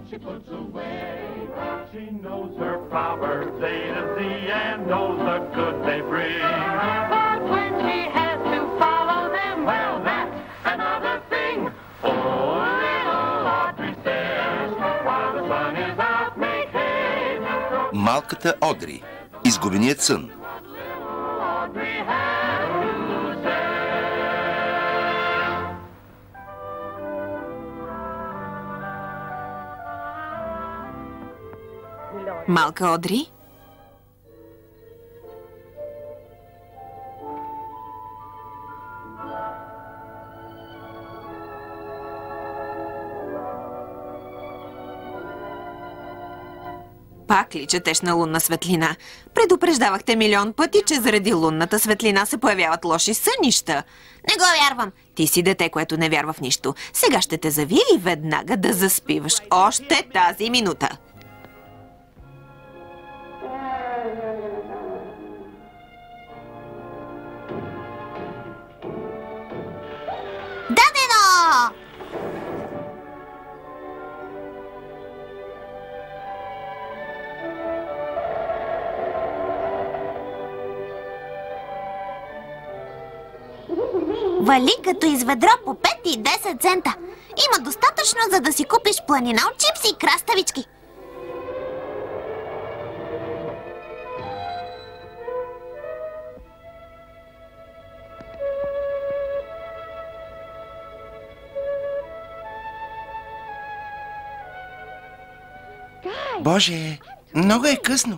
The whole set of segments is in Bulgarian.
She puts away. She knows her proverbs A to Z and knows the good they bring. But when she has to follow them, well, that's another thing. Oh, little Audrey says, while the sun is out, make hay. Малката Одри. Изгубеният сън. Малка Одри? Пак ли четеш на лунна светлина? Предупреждавахте милион пъти, че заради лунната светлина се появяват лоши сънища. Не го вярвам. Ти си дете, което не вярва в нищо. Сега ще те завия и веднага да заспиваш. Още тази минута. Дадено! Вали като из ведро по 5 и 10 цента. Има достатъчно, за да си купиш планина от чипси и краставички. Боже, много е късно.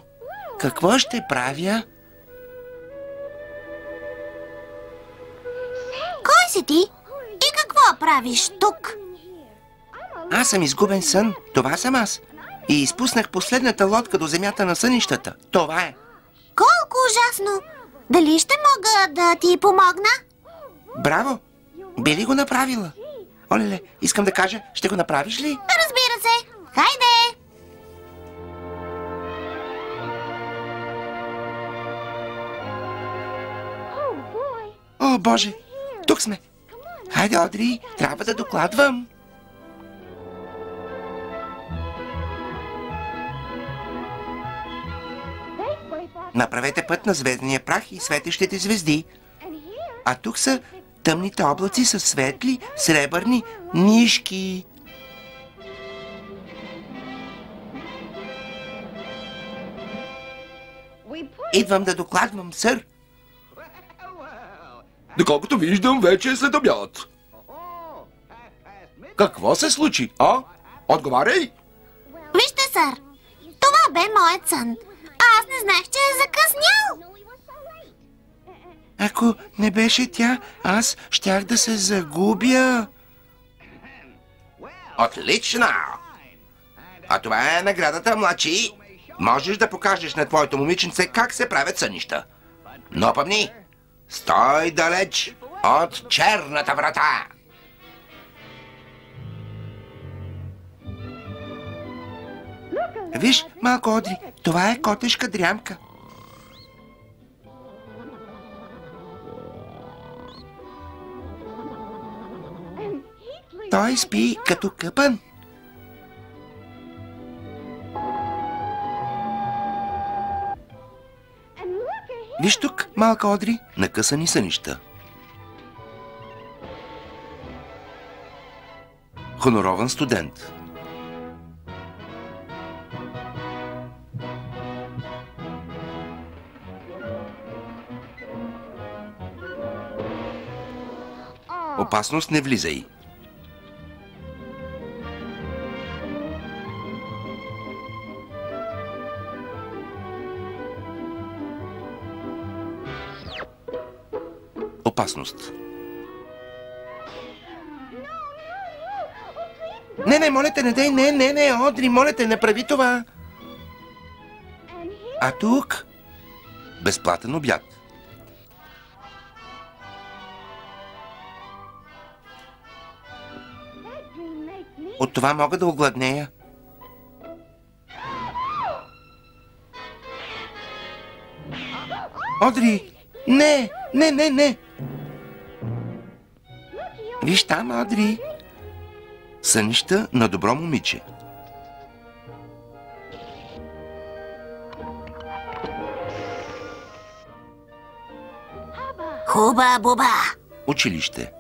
Какво ще правя? Кой си ти? И какво правиш тук? Аз съм изгубен сън. Това съм аз. И изпуснах последната лодка до земята на сънищата. Това е. Колко ужасно! Дали ще мога да ти помогна? Браво! Би ли го направила? Олеле, искам да кажа, ще го направиш ли? Разбира се! Хайде! О, Боже! Тук сме! Хайде, Одри, трябва да докладвам. Направете път на звездния прах и светещите звезди. А тук са тъмните облаци с светли, сребърни нишки. Идвам да докладвам, сър. Доколкото виждам, вече е след обяд. Какво се случи, а? Отговаряй! Вижте, сър, това бе моят сън. А аз не знаех, че е закъснял. Ако не беше тя, аз щях да се загубя. Отлично! А това е наградата, младши. Можеш да покажеш на твоето момиченце как се правят сънища. Но помни, стой далеч от черната врата. Виж, малко Одри, това е котешка дрямка. Той спи като къпан. Виж тук, малка Одри, накъсани сънища. Хонорован студент. Опасност, не влизай. Опасност. Не, моля те, не дей, не, Одри, моля те, не прави това. А тук? Безплатен обяд. От това мога да огладнея. Одри! Не! Не, не, не! Виж там, Одри! Сънища на добро момиче. Хуба-буба! Училище.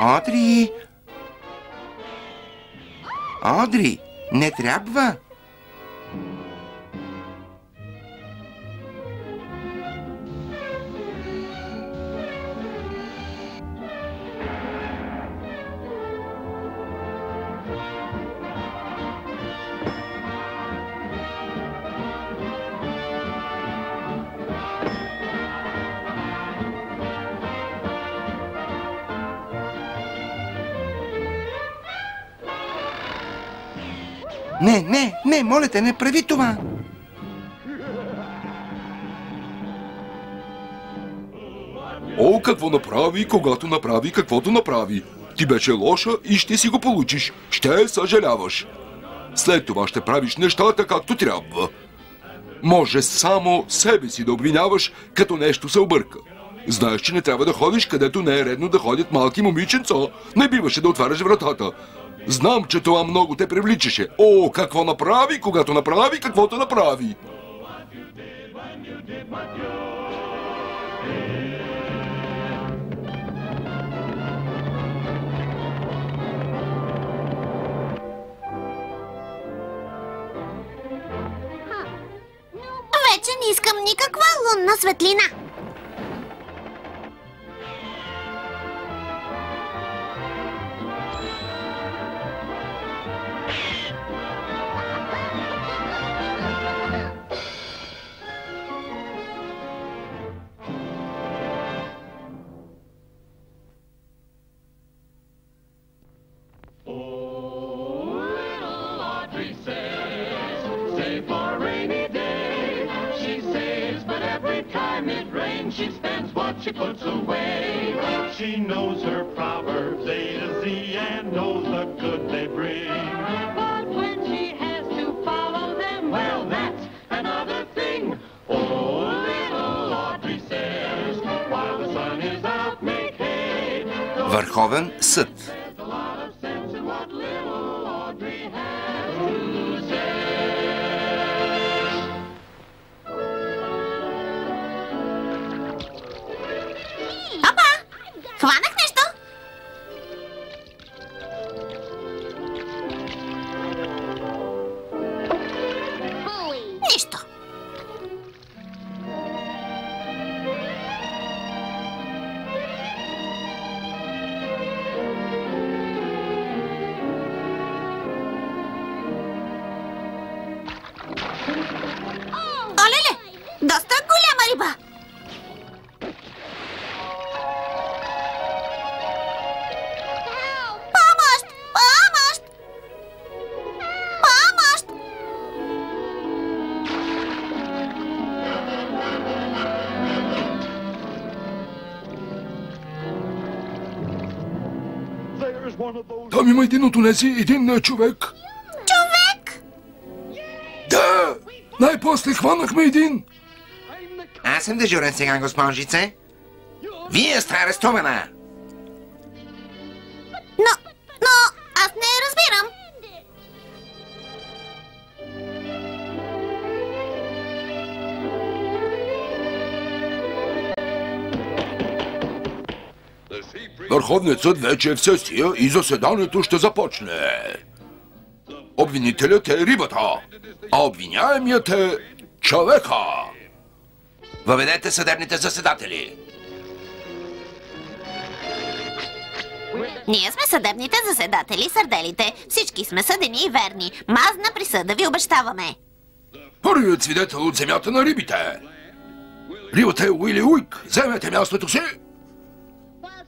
Одри! Одри! Не трябва! Не, не, не, моля те, не прави това! О, какво направи, когато направи каквото направи. Ти беше лоша и ще си го получиш. Ще съжаляваш. След това ще правиш нещата както трябва. Може само себе си да обвиняваш, като нещо се обърка. Знаеш, че не трябва да ходиш, където не е редно да ходят малки момиченца. Не биваше да отваряш вратата. Знам, че това много те привличаше. О, какво направи, когато направи каквото направи. Вече не искам никаква лунна светлина. She spends what she puts away. She knows her proverbs A to Z and knows the good they bring. But when she has to follow them, well, that's another thing. Oh, little Audrey says, while the sun is out, make hay. Върховен съд. There's a lot of sense in what little Audrey has to say. Хванах нещо? Нищо. Олеле! Доста голяма риба! Там има един от онези, един човек. Човек! Да! Най-после хванахме един. Аз съм дежурен сега, госпожице. Вие сте арестувана. Но аз не разбирам. Върховният съд вече е в сесия и заседанието ще започне. Обвинителят е рибата, а обвиняемият е човека. Въведете съдебните заседатели. Ние сме съдебните заседатели, сърделите. Всички сме съдени и верни. Мазна присъда ви обещаваме. Първият свидетел от земята на рибите. Рибата е Уили Уик. Вземете мястото си.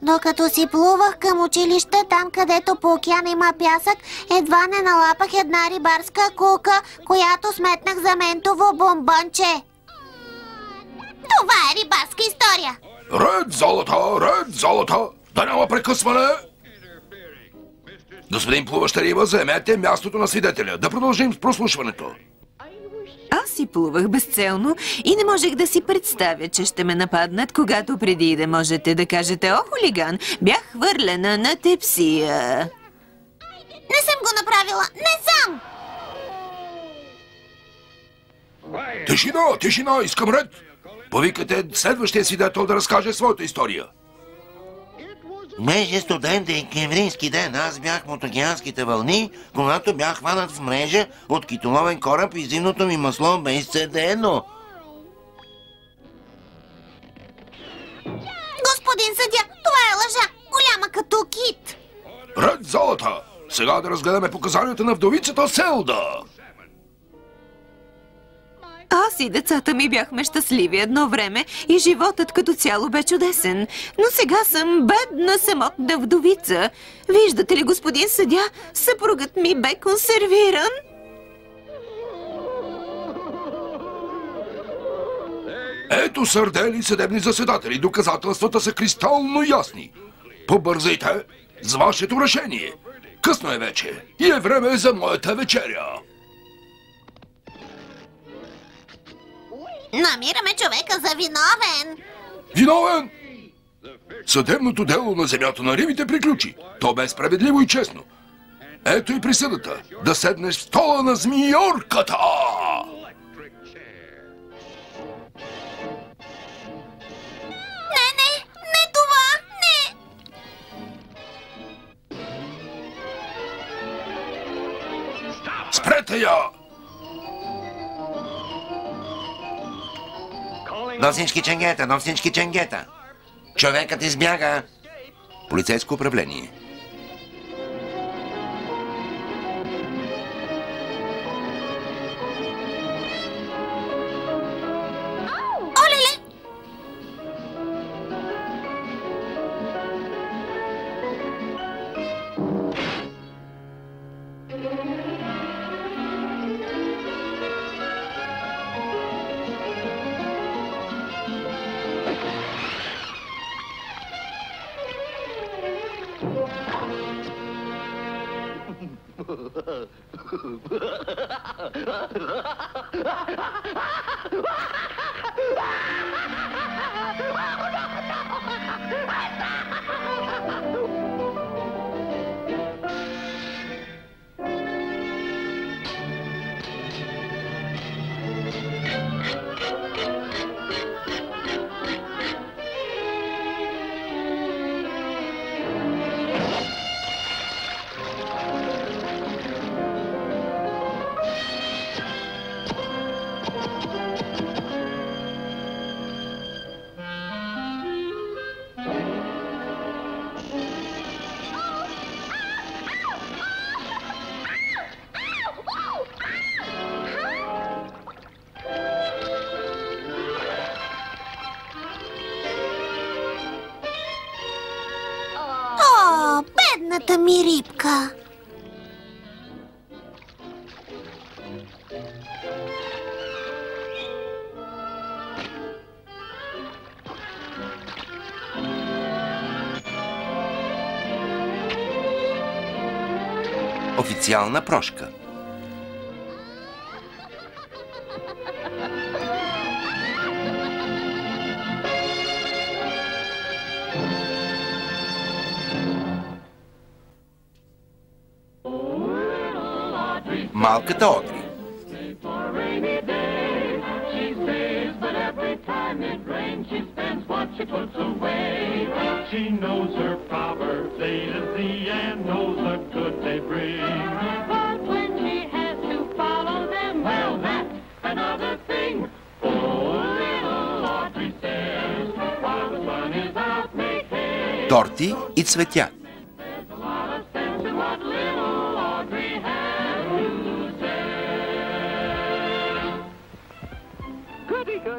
Докато си плувах към училище, там където по океана има пясък, едва не налапах една рибарска кука, която сметнах за ментово бомбонче. Това е рибарска история. Ред залата! Да няма прекъсване! Господин плуваща риба, заемете мястото на свидетеля. Да продължим с прослушването. Аз си плувах безцелно и не можех да си представя, че ще ме нападнат, когато преди да можете да кажете: «О, хулиган, бях хвърлена на тепсия». Не съм го направила, не съм! Тишина, искам ред! Повикате следващия свидетел да разкаже своята история. Беше студентен кемрийски ден. Аз бях от океанските вълни, когато бях хванат в мрежа от китоловен кораб и зимното ми масло бе изцедено. Господин съдия, това е лъжа, голяма като кит. Ред залата! Сега да разгледаме показанията на вдовицата Селда. Аз и децата ми бяхме щастливи едно време и животът като цяло бе чудесен. Но сега съм бедна самотна вдовица. Виждате ли, господин съдия, съпругът ми бе консервиран. Ето сърдели съдебни заседатели. Доказателствата са кристално ясни. Побързайте с вашето решение. Късно е вече и е време за моята вечеря. Намираме човека за виновен. Виновен? Съдебното дело на земята на рибите приключи. То бе справедливо и честно. Ето и присъдата. Да седнеш в стола на змийорката! Не това, не! Спрете я! До всички ченгета! Човекът избяга! Полицейско управление. Олеле! О, бедната ми рибка. Официална прошка. Малката Одри. She knows her proverbs A to Z and knows the good they bring. But when she has to follow them, well, that's another thing. Oh, little Audrey says, while the sun is out, make hay. Торти и цветя. There's a lot of sense in what little Audrey has to say.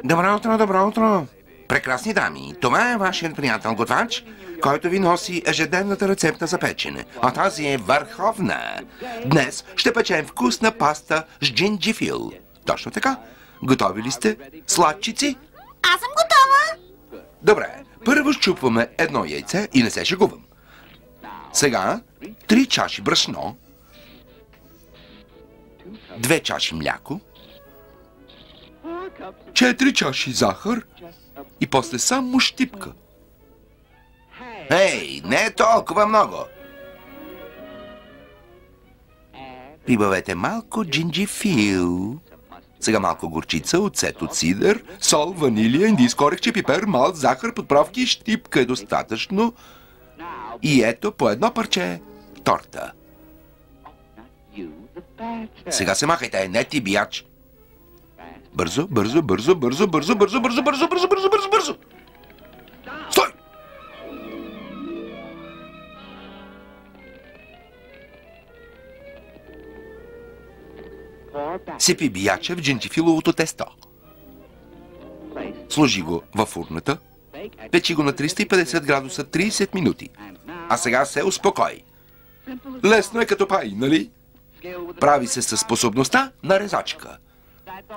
Добро утро, добро утро. Прекрасни дами, това е вашият приятел готвач, който ви носи ежедневната рецепта за печене. А тази е върховна. Днес ще печем вкусна паста с джинджифил. Точно така. Готови ли сте, сладчици? Аз съм готова. Добре, първо счупваме едно яйце и не се шегувам. Сега 3 чаши брашно, 2 чаши мляко, 4 чаши захар и после само щипка. Ей, не е толкова много. Прибавете малко джинджифил. Сега малко горчица, оцет от сидър, сол, ванилия, индийско орехче, пипер, малт, захар, подправки, щипка е достатъчно. И ето по едно парче торта. Сега се махайте, не ти бияч. Бързо, бързо, бързо, бързо, бързо, бързо, бързо, бързо, бързо, бързо, бързо, бързо. Стой! Сипи бияча в джинджифиловото тесто. Сложи го във фурната. Печи го на 350 градуса 30 минути. А сега се успокой. Лесно е като пай, нали? Прави се със способността на резачка.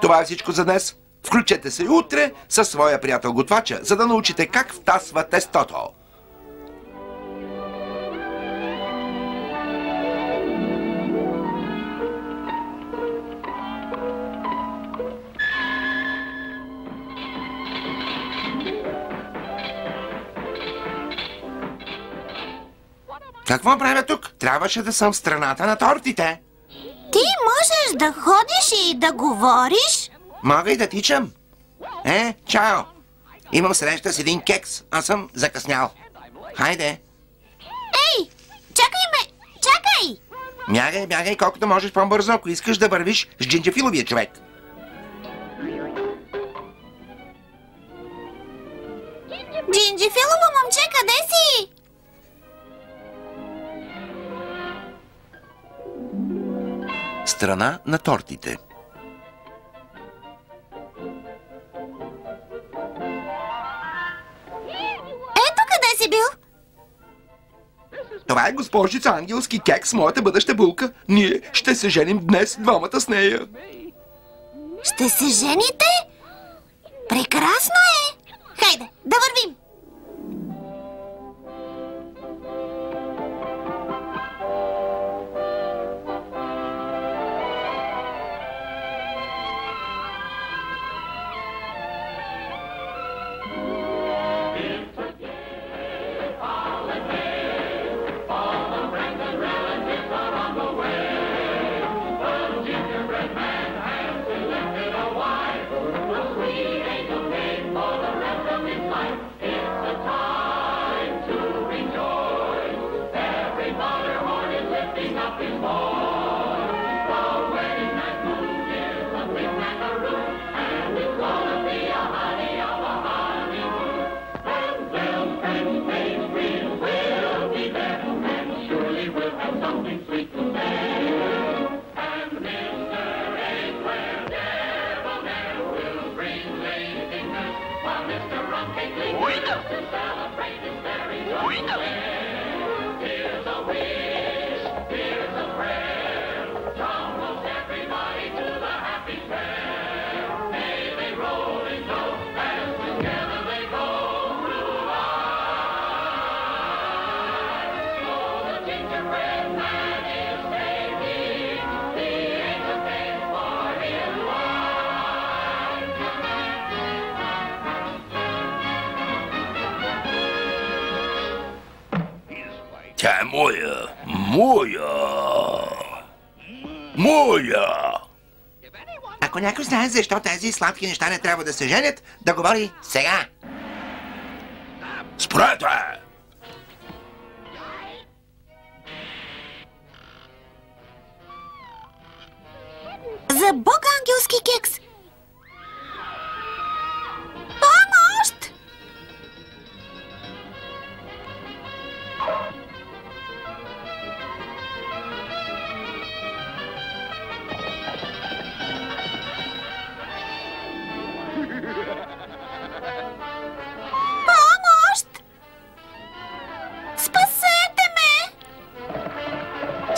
Това е всичко за днес. Включете се и утре със своя приятел готвача, за да научите как втасва тестото. Какво правя тук? Трябваше да съм в страната на тортите. Ти можеш да ходиш и да говориш? Мога и да тичам. Чао! Имам среща с един кекс. Аз съм закъснял. Хайде. Ей, чакай ме! Чакай! Бягай, бягай колкото можеш по-бързо, ако искаш да вървиш с джинджифиловия човек. Джинджифилово момче, къде си? Страна на тортите. Ето къде си бил. Това е госпожица ангелски кекс, моята бъдеща булка. Ние ще се женим днес двамата с нея. Ще се жените? Прекрасно е! Хайде, да вървим! Тя е моя! Моя! Ако някой знае защо тези сладки неща не трябва да се женят, да говори сега. Спрете! За Бог, ангелски кекс! Помощ!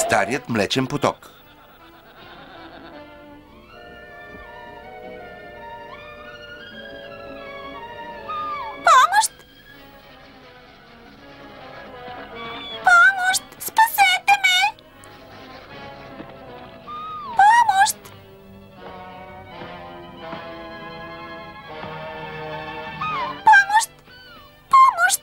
Старият млечен поток. Помощ! Помощ! Спасете ме! Помощ! Помощ! Помощ!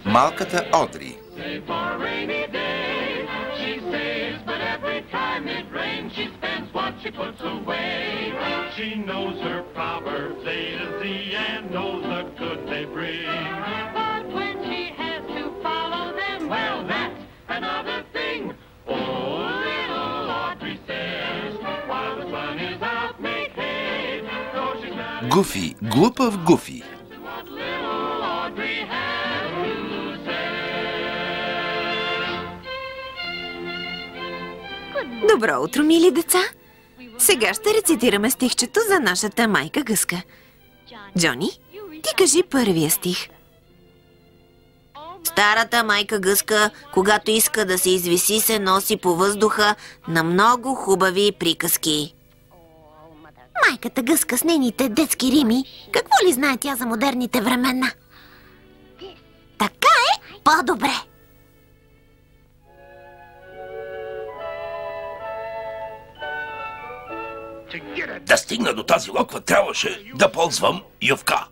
Малката Одри. Гуфи, глупав Гуфи. Добро утро, мили деца! Сега ще рецитираме стихчето за нашата майка Гъска. Джони, ти кажи първия стих. Старата майка Гъска, когато иска да се извиси, се носи по въздуха на много хубави приказки. Майката Гъска с нейните детски рими, какво ли знае тя за модерните времена? Така е по-добре. Да стигна до тази локва, трябваше да ползвам ювка.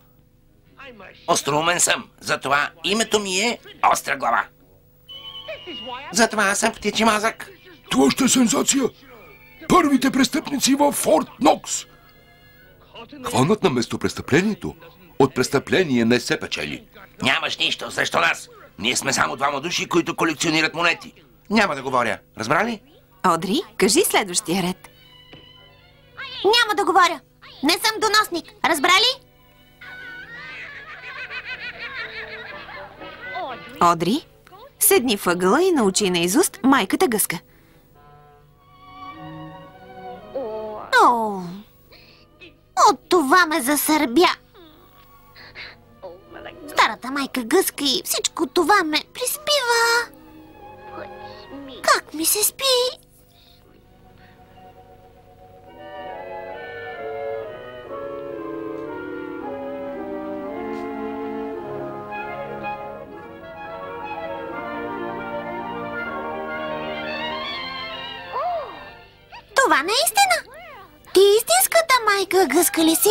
Остроумен съм, затова името ми е Остра глава. Затова аз съм птичи мозък. Това ще е сензация! Първите престъпници във Форт Нокс! Хванат на местопрестъплението. От престъпление не се печели. Нямаш нищо срещу нас. Ние сме само двама души, които колекционират монети. Няма да говоря. Разбра ли? Одри, кажи следващия ред. Няма да говоря. Не съм доносник. Разбра ли? Одри, седни въгъла и научи наизуст майката Гъска. О, от това ме засърбя. Старата майка Гъска и всичко това ме приспива. Как ми се спи? Това не е истина. Ти истинската майка Гъска ли си?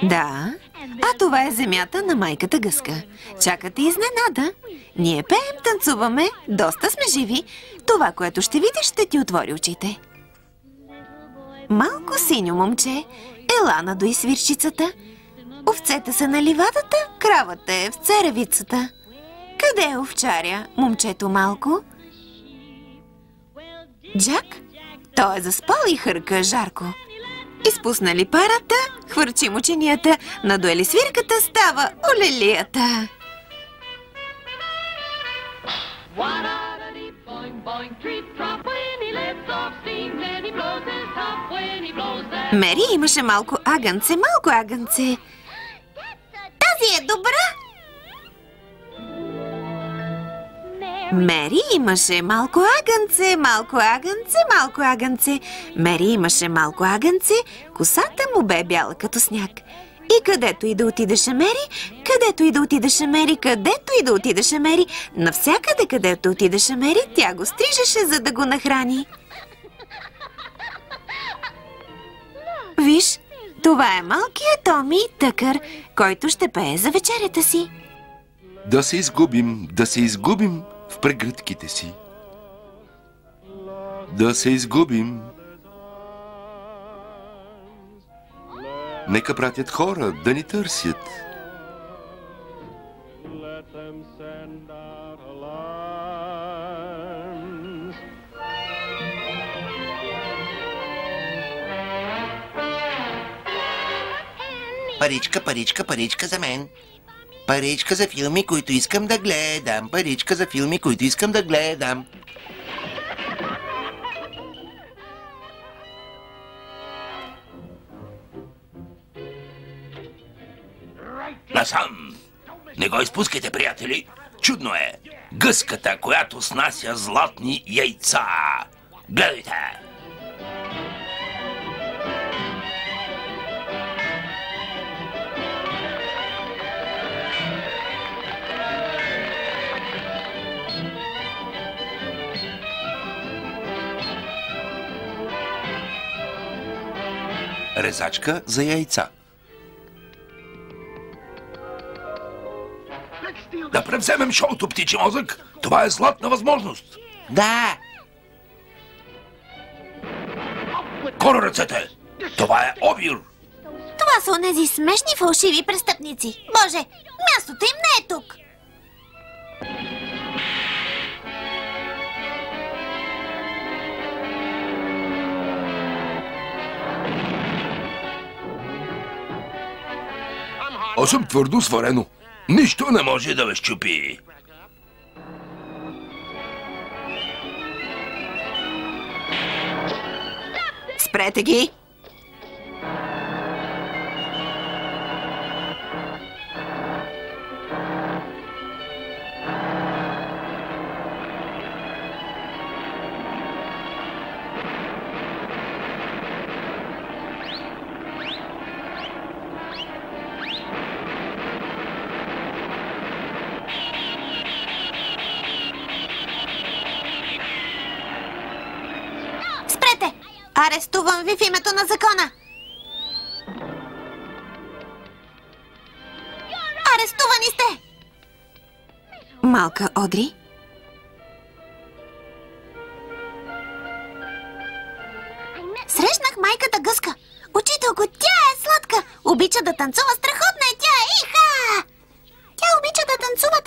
Да, а това е земята на майката Гъска. Чакате изненада. Ние пеем, танцуваме, доста сме живи. Това, което ще видиш, ще ти отвори очите. Малко синьо момче, ела надуй свирчицата. Овцете са на ливадата, кравата е в царевицата. Къде е овчаря, момчето малко? Джак? Той е заспал и хърка жарко. Изпуснали парата, хвърчи мученията, надуели свирката, става олелията. Мери имаше малко агънце, Тази е добра. Мери имаше малко агънце. Мери имаше малко агънце, косата му бе бяла като сняг. И където и да отидеше Мери, навсякъде където отидеше Мери, тя го стрижеше, за да го нахрани. Виж, това е малкият Томи Тъкър, който ще пее за вечерята си. Да се изгубим в прегръдките си. Да се изгубим. Нека пратят хора да ни търсят. Паричка, паричка, паричка за мен. Паричка за филми, които искам да гледам. Паричка за филми, които искам да гледам. Насам! Не го изпускайте, приятели! Чудно е! Гъската, която снася златни яйца! Гледайте! Резачка за яйца. Да превземем шоуто, птичи мозък! Това е златна възможност! Да! Горе ръцете! Това е обир! Това са онези смешни фалшиви престъпници. Боже, мястото им не е тук. Аз съм твърдо сварено. Нищо не може да ме щупи. Спрете ги! Арестувам ви в името на закона! Арестувани сте! Малка Одри? Срещнах майката Гъска. Учителко, тя е сладка. Обича да танцува, страхотна е тя. Иха! Тя обича да танцува